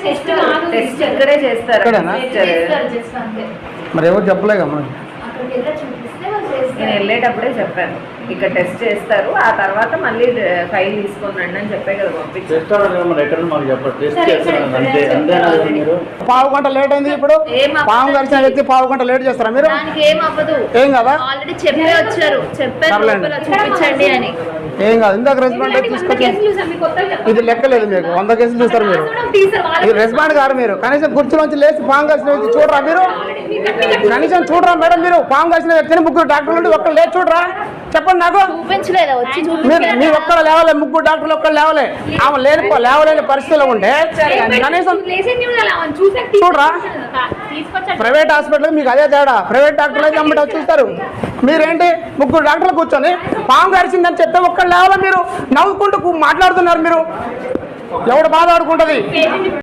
Test ఇక్కడే చేస్తారు. మరి ఎవరు చెప్పలేక మనకి. నేను వెళ్ళేటప్పుడే చెప్పాను ఇక్కడ టెస్ట్ చేస్తారు, ఆ తర్వాత మళ్ళీ ఫైల్ తీసుకొని రండి అని చెప్పే కదా పంపించారు. పావు గంట లేట్ అయింది. ఇప్పుడు పాము కలిసిన వ్యక్తి పావు గంట లేట్ చేస్తారా మీరు? ఏం కదా, ఆల్రెడీ చెప్పే వచ్చారు, చెప్పారు చూపించండి అని. ఏం కాదు, ఇందాక రెస్పాండ్ అయితే తీసుకొచ్చి ఇది లెక్కలేదు మీకు. 100 కేసులు చూస్తారు మీరు. ఇది రెస్పాండ్ గారు మీరు. కనీసం కుర్చీలోంచి లేచి పాము కలిసిన వ్యక్తి చూడరా మీరు? కనీసం చూడరా మేడం మీరు? పాము కలిసిన వ్యక్తిని 3 డాక్టర్లు ఉండి ఒక్కరు లేచి చూడరా? చెప్పండి నాకు. మీరు ఒక్కడ లేవలే, 3 డాక్టర్లు ఒక్కరు లేవలే. ఆమె లేవలేని పరిస్థితిలో ఉంటే కనీసం చూడరా? ప్రైవేట్ హాస్పిటల్ మీకు అదే తేడా. ప్రైవేట్ డాక్టర్లు అయితే అమ్మట చూస్తారు. మీరేంటి 3 డాక్టర్లు కూర్చొని పాము కరిచిందని చెప్తే ఒక్కరు లేవాలా? మీరు నవ్వుకుంటూ మాట్లాడుతున్నారు. మీరు ఎవడు బాధ ఆడుకుంటుంది?